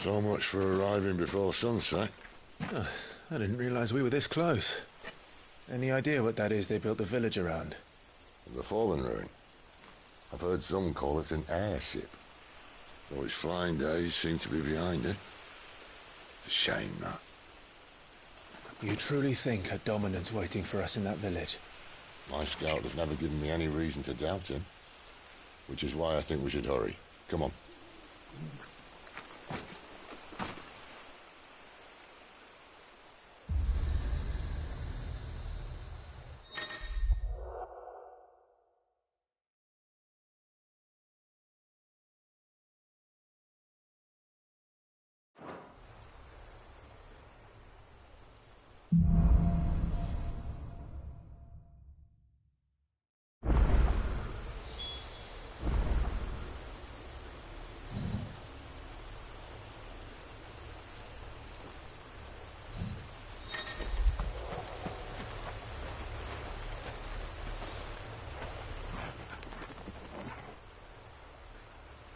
So much for arriving before sunset. Oh, I didn't realize we were this close. Any idea what that is they built the village around? The Fallen Ruin. I've heard some call it an airship. Though its flying days seem to be behind it. It's a shame, that. You truly think a dominant's waiting for us in that village? My scout has never given me any reason to doubt him. Which is why I think we should hurry. Come on.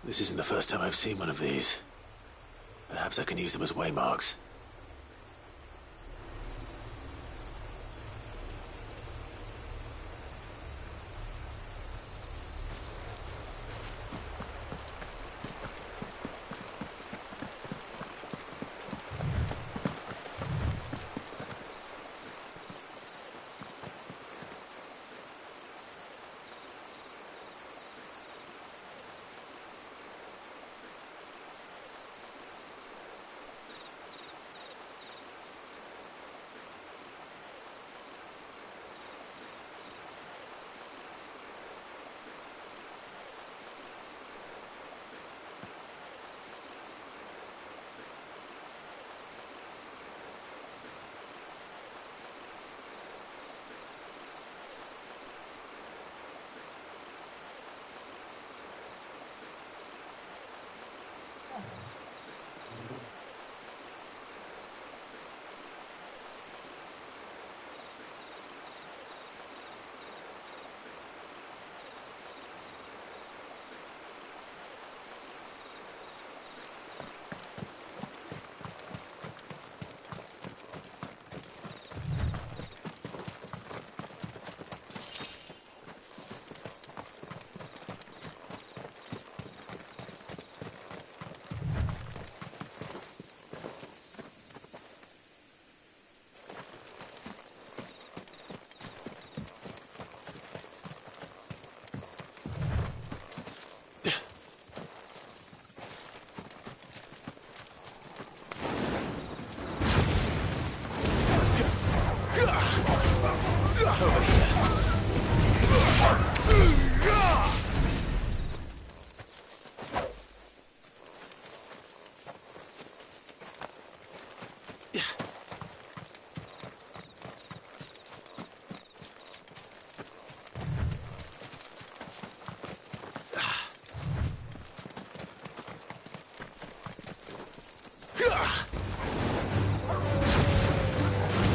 This isn't the first time I've seen one of these. Perhaps I can use them as waymarks.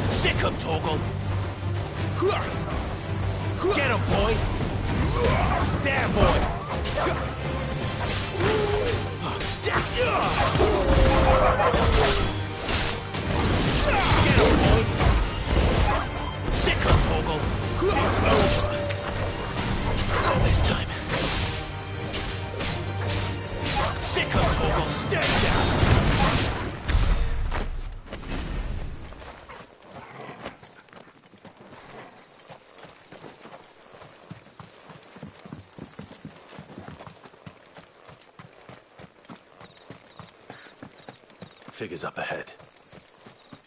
Sick him, Torgal! Get him, boy! There, boy! Get him, boy! Sick him, Torgal! It's over! Not this time. Sick him, Torgal! Stay down! Figures up ahead.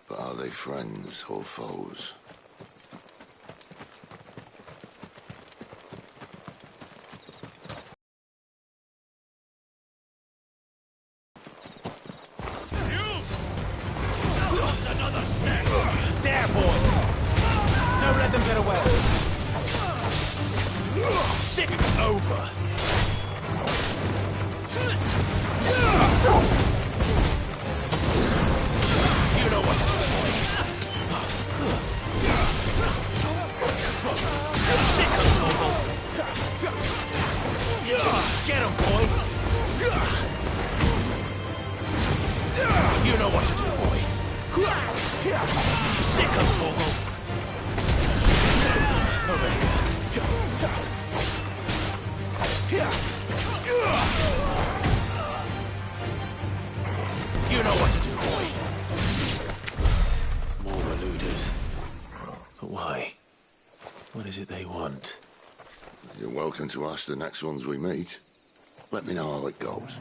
But are they friends or foes? There, boy! Don't let them get away! Sick, it's over! You know what to do, boy! Sick him, Torgal! Get him, boy! But why? What is it they want? You're welcome to ask the next ones we meet. Let me know how it goes.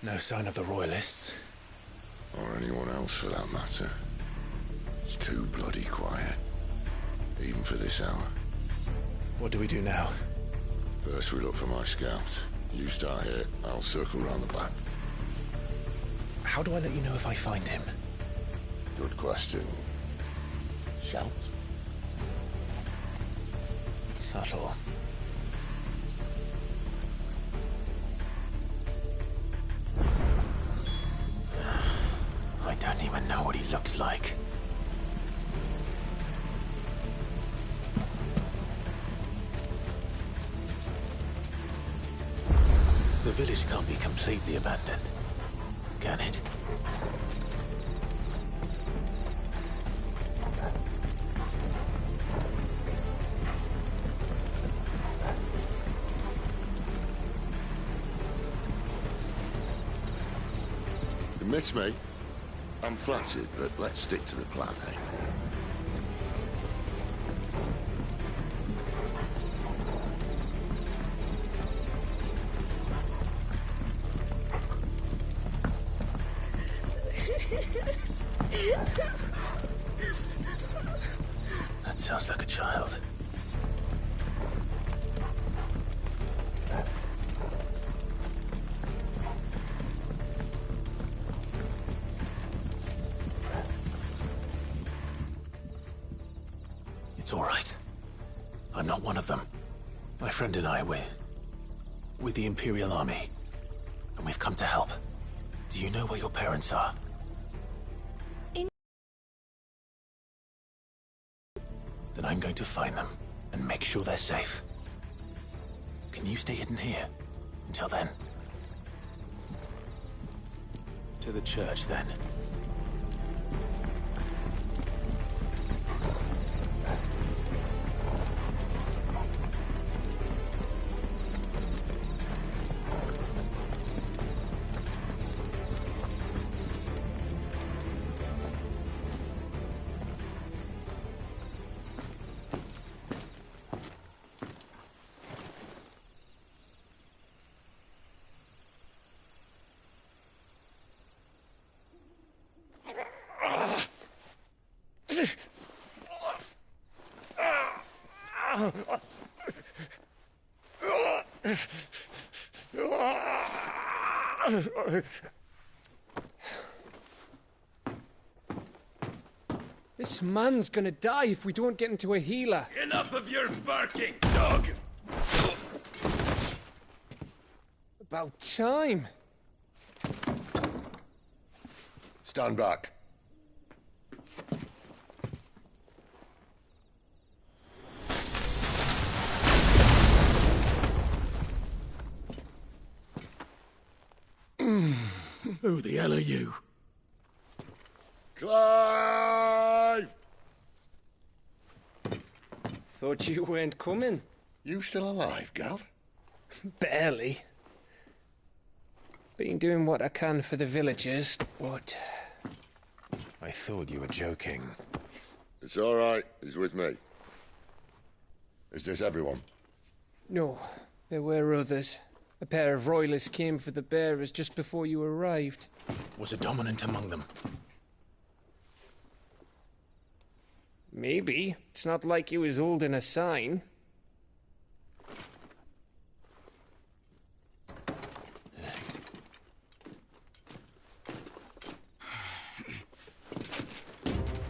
No sign of the Royalists. Or anyone else for that matter. It's too bloody quiet. Even for this hour. What do we do now? First we look for my scouts. You start here, I'll circle round the back. How do I let you know if I find him? Good question. Shout. Subtle. I don't even know what he looks like. The village can't be completely abandoned, can it? You miss me? I'm flattered, but let's stick to the plan, eh? That sounds like a child. It's all right. I'm not one of them. My friend and I, we're with the Imperial Army. And we've come to help. Do you know where your parents are? Then I'm going to find them and make sure they're safe. Can you stay hidden here until then? To the church, then. This man's gonna die if we don't get into a healer. Enough of your barking, dog! About time. Stand back. Who the hell are you? Clive! Thought you weren't coming. You still alive, Gav? Barely. Been doing what I can for the villagers, but... I thought you were joking. It's all right. He's with me. Is this everyone? No, there were others. A pair of royalists came for the bearers just before you arrived. Was a dominant among them? Maybe. It's not like he was holding a sign.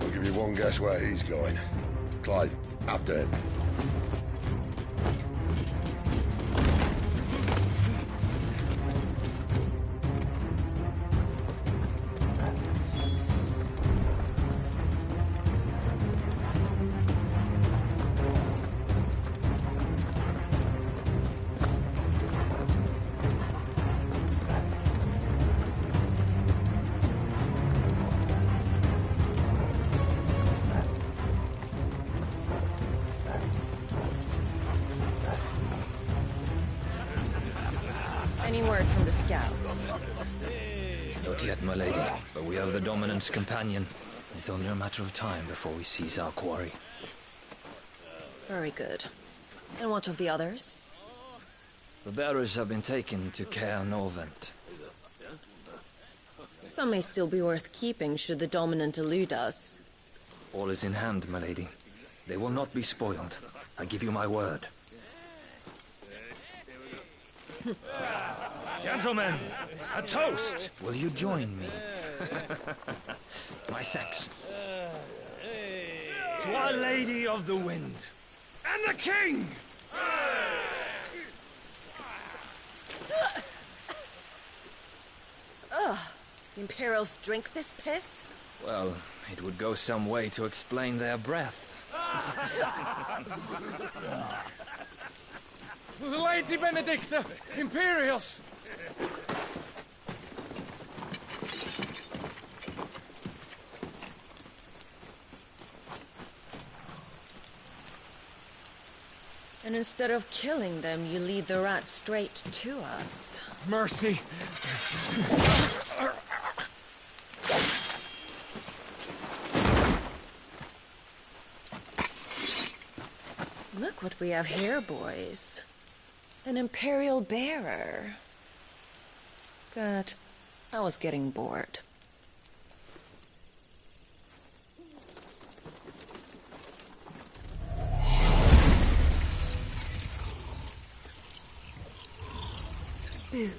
I'll give you one guess where he's going. Clive, after him. Any word from the scouts? Not yet, my lady, but we have the Dominant's companion. It's only a matter of time before we seize our quarry. Very good. And what of the others? The bearers have been taken to Caer Norvent. Some may still be worth keeping should the Dominant elude us. All is in hand, my lady. They will not be spoiled. I give you my word. Gentlemen, a toast! Will you join me? My thanks. To Our Lady of the Wind. And the King! Ugh. The Imperials drink this piss? Well, it would go some way to explain their breath. Lady Benedicta! Imperials! And instead of killing them, you lead the rats straight to us. Mercy! Look what we have here, boys. An Imperial bearer. Good. I was getting bored. Boo.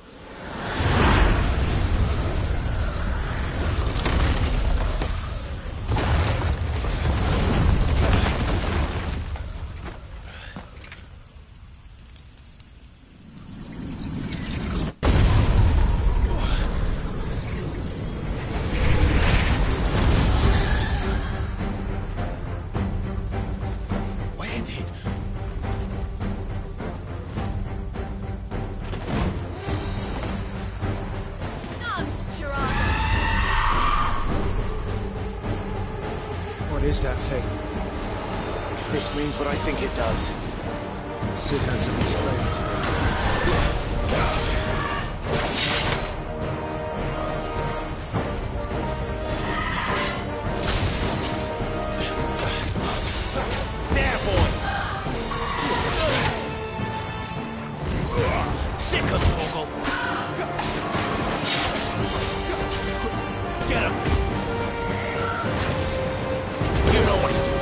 What is that thing? If this means what I think it does, Cid hasn't explained to me. There, boy! Sick of Torgal! Get him! You know what to do, boy.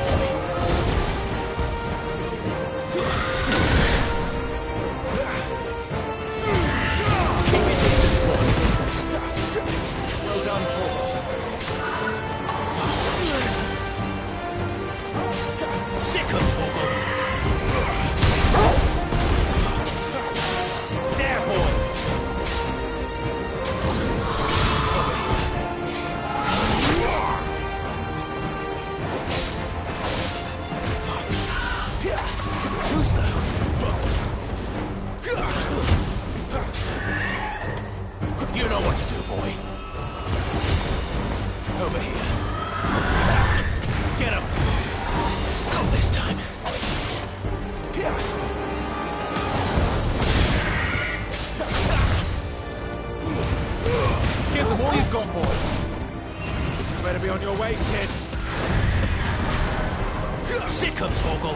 have you got, boy? You better be on your way, Sid. Sick him, Torgal.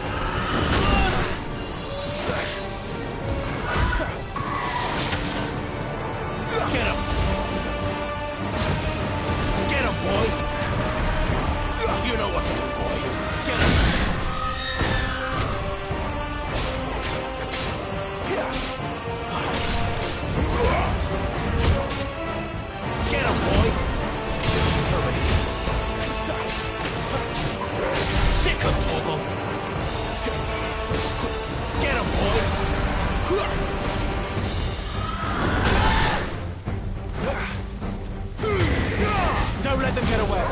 Get him. Get him, boy. You know what to do, boy. Get him. Get him, boy. Hurry. Sick him, Torgal. Get him, boy. Don't let them get away.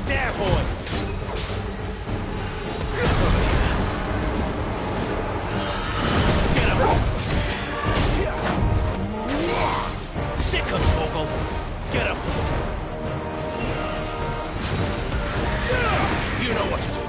There, boy. Get him. Sick him, Torgal. Get him. You know what to do, boy.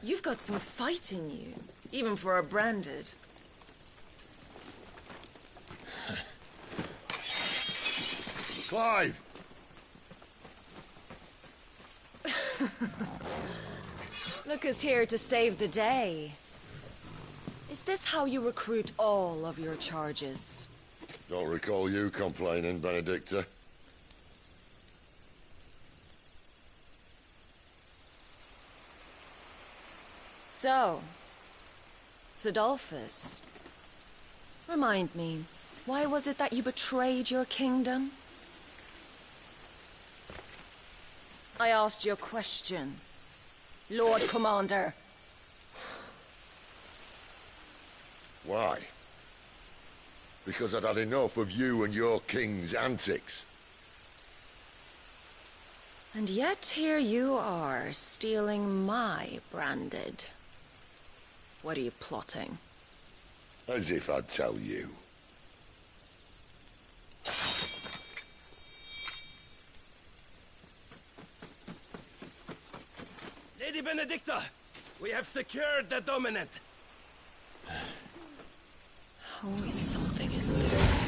You've got some fight in you, even for a branded. Clive! Look who's here to save the day. Is this how you recruit all of your charges? Don't recall you complaining, Benedicta. So, Sidolphus, remind me, why was it that you betrayed your kingdom? I asked you a question, Lord Commander. Why? Because I'd had enough of you and your king's antics. And yet here you are, stealing my branded. What are you plotting? As if I'd tell you. Lady Benedicta, we have secured the Dominant. Always something, isn't there?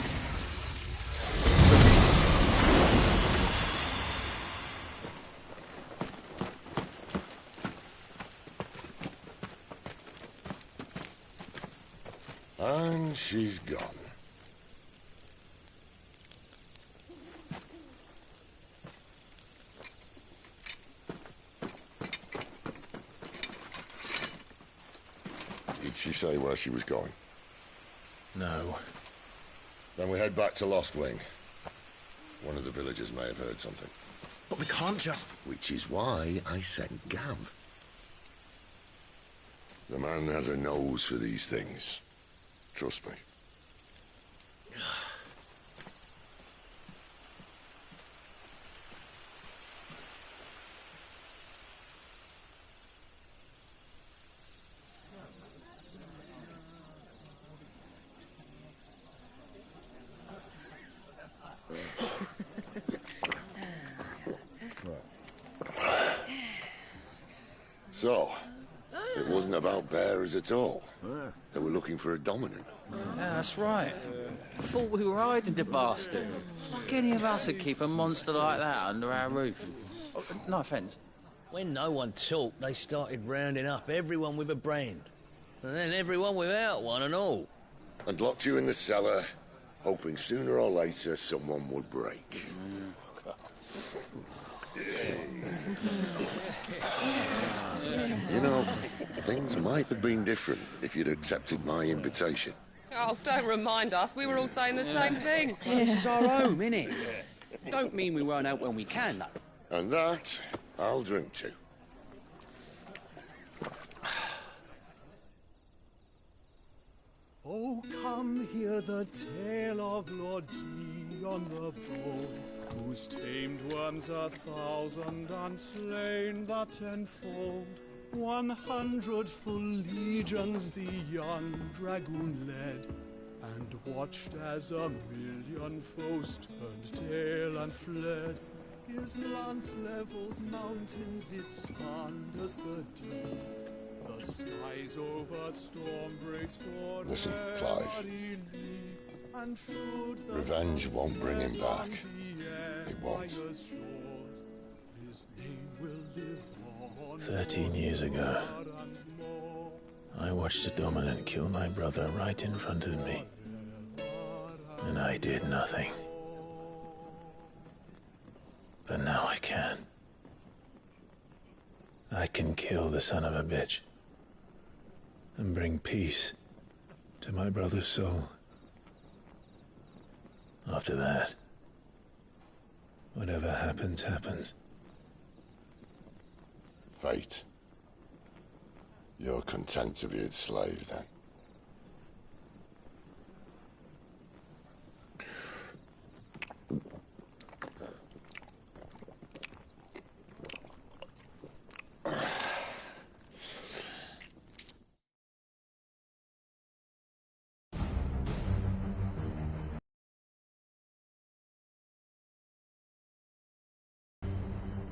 And she's gone. Did she say where she was going? No. Then we head back to Lost Wing. One of the villagers may have heard something. But we can't just... Which is why I sent Gav. The man has a nose for these things. Trust me. So, it wasn't about bearers at all. They were looking for a dominant. Yeah, that's right. Thought we were hiding the bastard. Like any of us would keep a monster like that under our roof. Oh, no offence. When no one talked, they started rounding up everyone with a brand. And then everyone without one and all. And locked you in the cellar, hoping sooner or later someone would break. You know, things might have been different if you'd accepted my invitation. Oh, don't remind us. We were all saying the same thing. Well, this is our home, innit? Don't mean we won't out when we can, though. And that, I'll drink to. Oh, come hear the tale of Lord Dion the Bold, whose tamed worms 1,000 and slain the tenfold. 100 full legions the young dragoon led, and watched as 1,000,000 foes turned tail and fled. His lance levels mountains, it spanders the deep. The skies over storm breaks for Listen, Clive. and should the Revenge won't bring him back. It won't. His name will live on 13 years ago, I watched a dominant kill my brother right in front of me. And I did nothing. But now I can. I can kill the son of a bitch. And bring peace to my brother's soul. After that, whatever happens, happens. Fate. You're content to be its slave, then?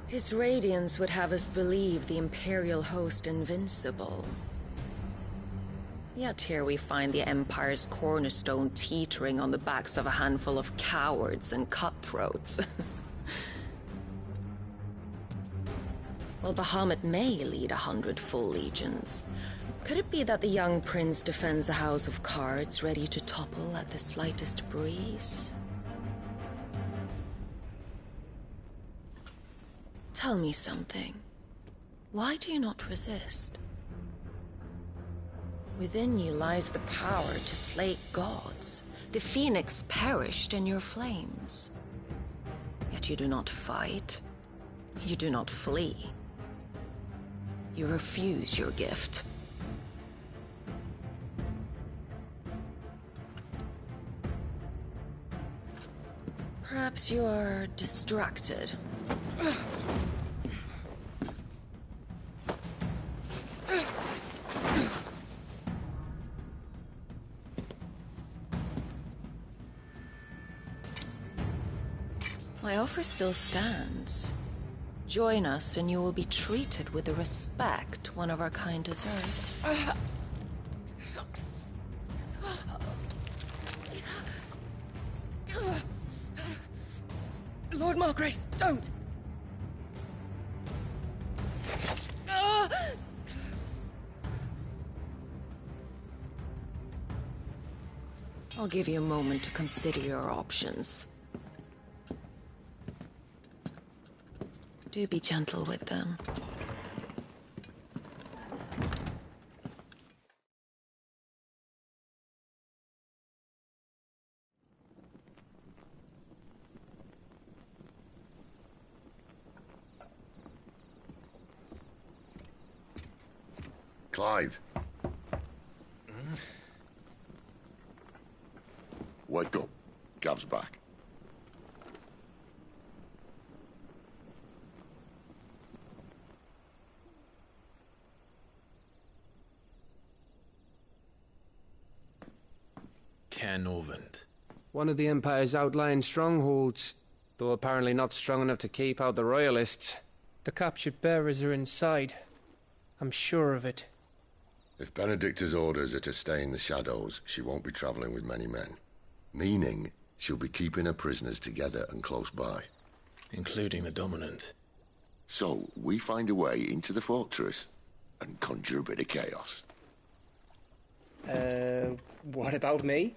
His radiance would have us believe the Imperial host invincible. Yet here we find the Empire's cornerstone teetering on the backs of a handful of cowards and cutthroats. Well, Bahamut may lead 100 full legions. Could it be that the young prince defends a house of cards ready to topple at the slightest breeze? Tell me something. Why do you not resist? Within you lies the power to slay gods. The phoenix perished in your flames. Yet you do not fight. You do not flee. You refuse your gift. Perhaps you are distracted. My offer still stands. Join us and you will be treated with the respect one of our kind deserves. Lord Margrace, don't! I'll give you a moment to consider your options. Do be gentle with them. Clive. Wake up. Gav's back. Caernarvon. One of the Empire's outlying strongholds, though apparently not strong enough to keep out the Royalists. The captured bearers are inside. I'm sure of it. If Benedicta's orders are to stay in the shadows, she won't be traveling with many men. Meaning, she'll be keeping her prisoners together and close by. Including the Dominant. So, we find a way into the fortress and conjure a bit of chaos. What about me?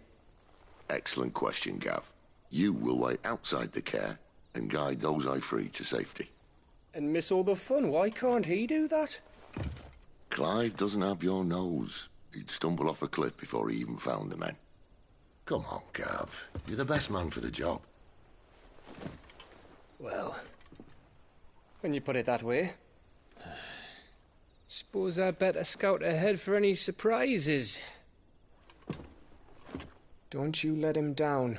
Excellent question, Gav. You will wait outside the care and guide those I free to safety. And miss all the fun. Why can't he do that? Clive doesn't have your nose. He'd stumble off a cliff before he even found the men. Come on, Gav. You're the best man for the job. Well, when you put it that way, suppose I'd better scout ahead for any surprises. Don't you let him down.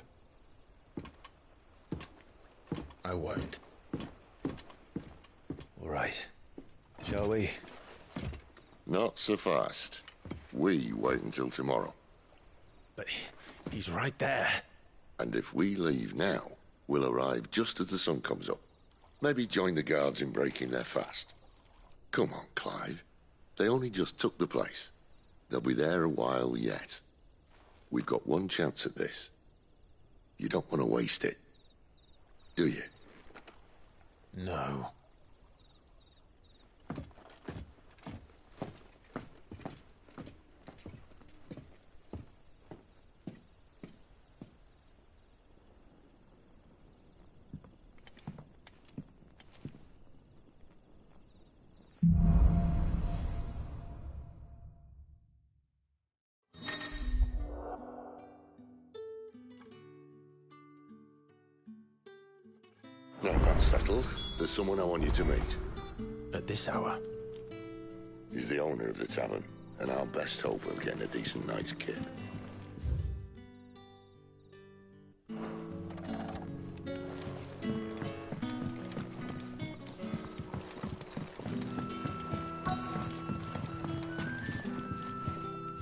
I won't. All right. Shall we? Not so fast. We wait until tomorrow. But he's right there. And if we leave now, we'll arrive just as the sun comes up. Maybe join the guards in breaking their fast. Come on, Clive. They only just took the place. They'll be there a while yet. We've got one chance at this. You don't want to waste it, do you? No. Now that's settled. There's someone I want you to meet. At this hour? He's the owner of the tavern, and our best hope of getting a decent night's kip.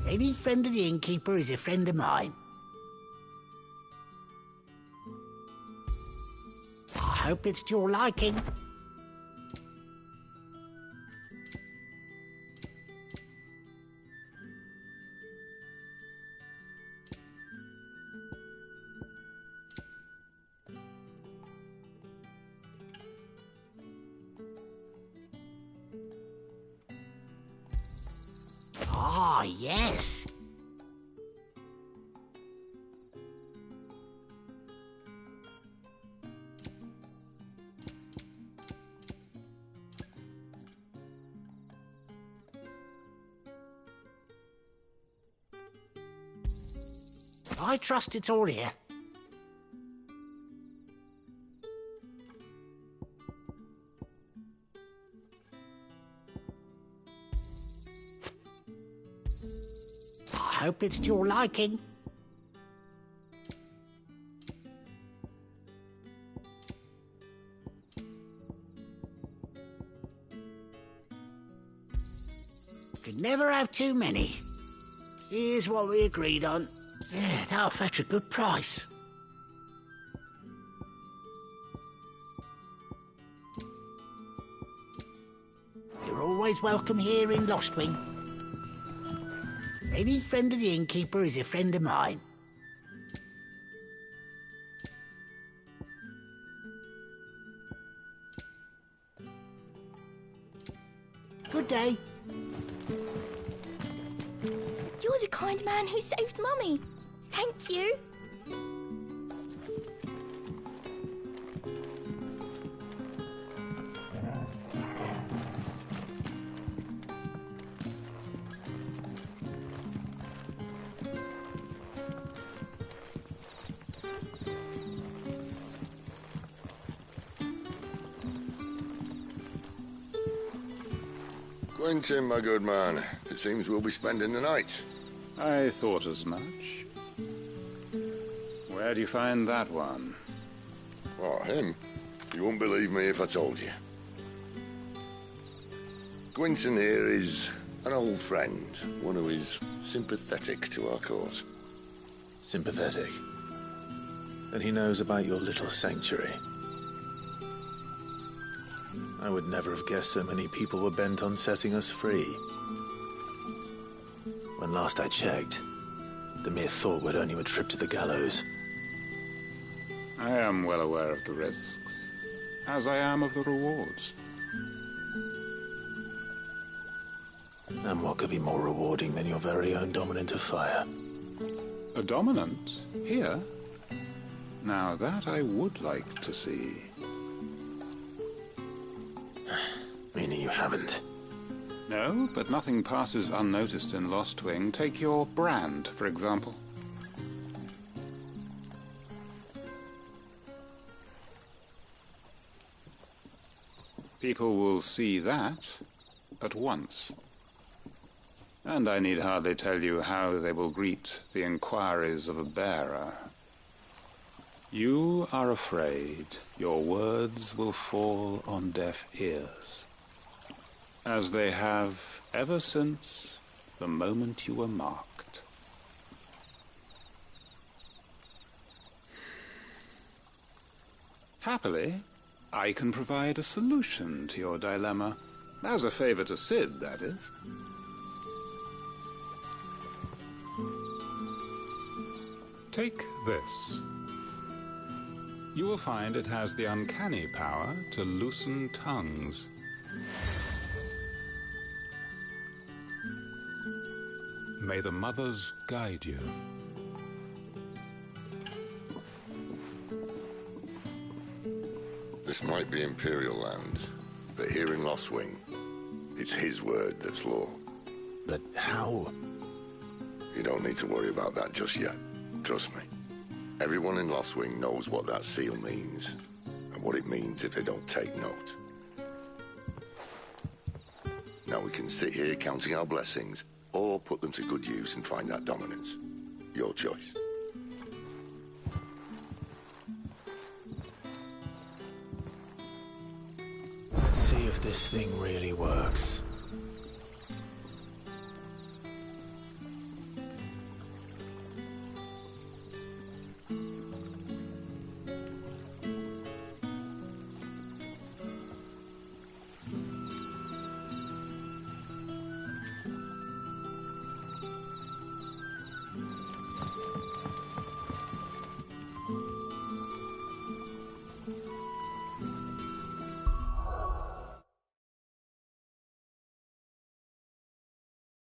Any friend of the innkeeper is a friend of mine. I hope it's to your liking. Ah, yes. I trust it's all here. I hope it's to your liking. Could never have too many. Here's what we agreed on. Yeah, that'll fetch a good price. You're always welcome here in Lostwing. Any friend of the innkeeper is a friend of mine. Good day. You're the kind man who saved Mummy. Thank you. Quentin, my good man. It seems we'll be spending the night. I thought as much. Where do you find that one? Oh, him? You wouldn't believe me if I told you. Quentin here is an old friend, one who is sympathetic to our cause. Sympathetic? Then he knows about your little sanctuary. I would never have guessed so many people were bent on setting us free. When last I checked, the mere thought would earn you a trip to the gallows. I am well aware of the risks, as I am of the rewards. And what could be more rewarding than your very own dominant of fire? A dominant? Here? Now that I would like to see. Meaning you haven't? No, but nothing passes unnoticed in Lostwing. Take your brand, for example. People will see that at once. And I need hardly tell you how they will greet the inquiries of a bearer. You are afraid your words will fall on deaf ears, as they have ever since the moment you were marked. Happily, I can provide a solution to your dilemma. As a favor to Cid, that is. Take this. You will find it has the uncanny power to loosen tongues. May the mothers guide you. This might be Imperial land, but here in Lostwing, it's his word that's law. But how? You don't need to worry about that just yet. Trust me. Everyone in Lostwing knows what that seal means, and what it means if they don't take note. Now we can sit here counting our blessings, or put them to good use and find that dominance. Your choice. Let's see if this thing really works.